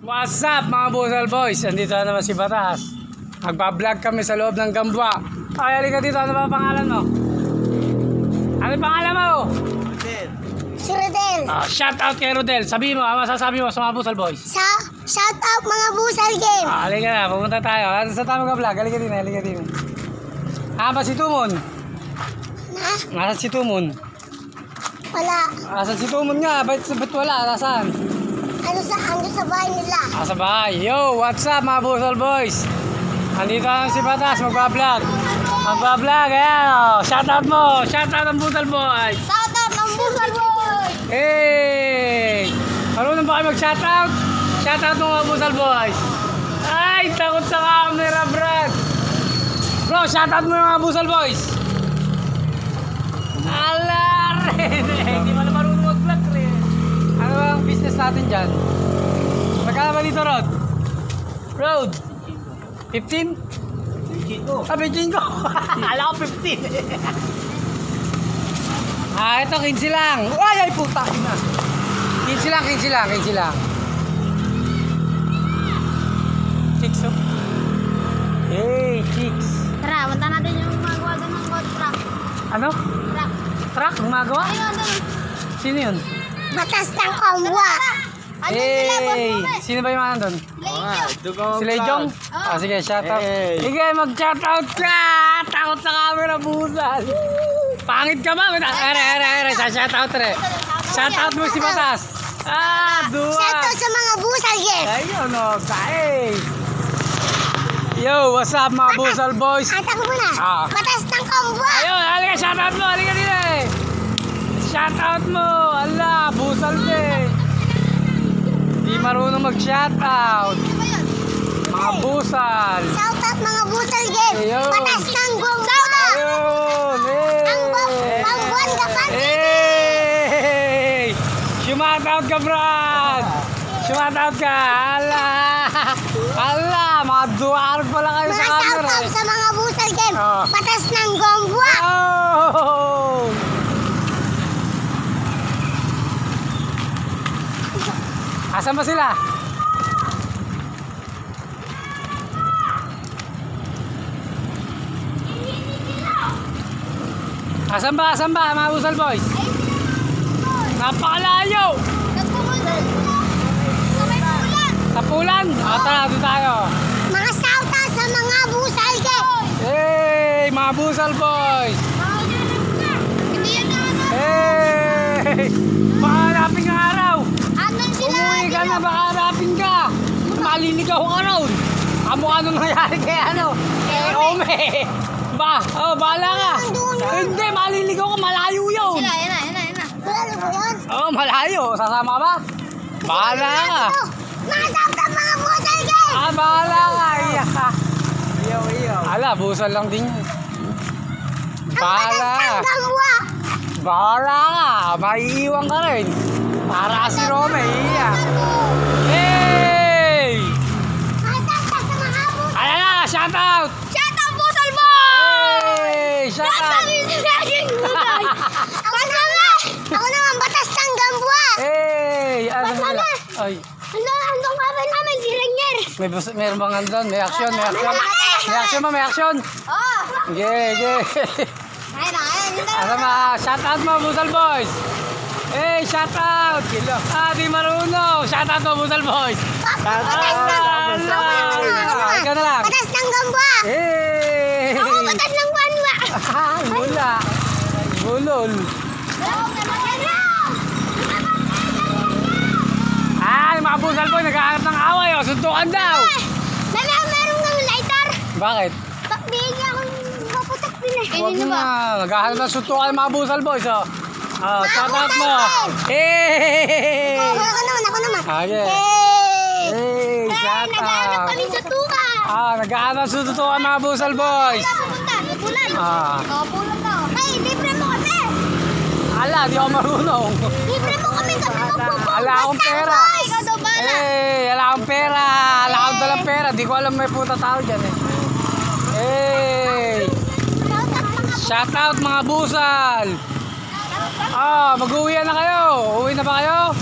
What's up mga Busal Boys? Andito na naman si Batas. Magbablog kami sa loob ng Gambwa. Ay, halika dito. Ano ba pangalan mo? Ano pangalan mo? Rodel. Si Rodel. Shout out kay Rodel. Sabi mo, masasabi mo sa mga Busal Boys. Shout out mga Busal Game. Halika na, pumunta tayo. Sa tayo mag-vlog. Halika din, halika din. Ba si Tumon? Nasaan si Tumon? Wala. Nasaan si Tumon nga? Ba't wala? Nasaan? Ando sa bahay nila. Sa bahay. Yo, what's up mga Busal Boys? Andito lang si Batas, magbablog. Magbablog, ayan o. Shoutout mo. Shoutout ang Busal Boys. Shout out ng Busal Boys. Hey! Marunong ba kayo mag-shoutout? Shoutout mo mga Busal Boys. Ay, takot sa camera, Brad. Bro, shoutout mo yung mga Busal Boys. Ala rin. Hindi mo na marunong mag-vlog rin. Ano ba ang business natin dyan? Magkano ba dito, Rod? Road? 15? Sabi, Jingo. Akala ko 15. Ito, 15 lang. Ay, puta. 15 lang. Chicks, oh. Hey, chicks. Tara, punta natin yung magawa doon ng road truck. Ano? Truck. Truck? Gumagawa? Ayun, doon. Sino yun? Batas ng Kambwa. Hey! Sino ba yung mga nandun? Si Lejong? Sige, shoutout. Hey. Sige, mag-shoutout ka! Takot sa camera, Busal. Pangit ka ba? Ere, sa shoutout re. Shoutout mo si Batas. Duwa. Shout out sa mga Busal Game. Ayun o, kae. Yo, what's up mga Busal Boys? Atang mo na. Batas ng Kambwa. Ayun, halika, shoutout mo. Halika din eh. Shoutout mo. Ala, Busal din. Di marunong mag-shoutout. Mga Busal. Shout out mga Busal Game. Ayun. Batas ng Kambwa. Ayun. Hey. Ang buwan ka pa. Hey. Shoutout ka, Brad. Shoutout ka. Ala, mga duwarog pala kayo sa Mga shout camera. out sa mga Busal Game. Oh. Batas ng Kambwa. Oh. Asan ba sila? Asan ba mga Busal Boys? Napakalayo! Sa Pulan? Tara, doon tayo. Mga shout out sa mga Busal Game. Hey, mga Busal Boys! Hindi yan na. Hey! Baka hanapin ang araw! Andun sila. Umuwi ka na, baka hanapin ka! Maliligaw ka raw! Kamukha nung nangyari kay Ome! Bahala ka! Hindi, maliligaw ka, malayo yun! Yan na. Wala mo yun? Malayo! Sasama ka ba? Bahala ka! Mga shout out mga Busal Game. Bahala ka! Iyaw. Ala, Busal lang din yun. Bahala ka! Ang Kambwa. Bahala ka! Maiiwan ka rin! Para si Rome, iya! Hey! Mga shout out sa mga Busal. Ayan na! Shout out! Shout out Busal Boy. Hey! Shout out! Ako naman batas ng Kambwa. Hey! Ano Basta sila? na. Ay! Andong kami namin si Rainier. Meron bang andun? May action! May action! Oh. Sige! Ayun. Asa ma? Shout out mo, Busal Boys! Hey! Shout out! Di marunong! Shout out mo, Busal Boys! Batas ng Ikaw na lang! Batas ng Kambwa. Hey! Ako batas ng Kambwa. Wala! Bulol! Mga Busal Boys, nagkahanap ng away, suntukan daw! Meron ng lighter. Bakit? Bigyan akong maputak din eh. Huwag na, naghahanap ng suntukan mga Busal Boys, oh. Shout out mo! Hey! Ako naman. Okay. Hey, shout Naghahanap out! kami sa tuka. Naghahanap ng suntukan mga Busal Boys! Pulan. Pulan to. Ay, libre mo kami. Ala, di ako marunong! Libre mo kami magpupunta. Ala akong pera! Ikaw daw bala. Hey, ala akong pera! Ala akong dalang pera! Di ko alam may puta tao dyan eh! Hey! Shout out mga Busal! Mag-uwi na kayo! Uwi na ba kayo?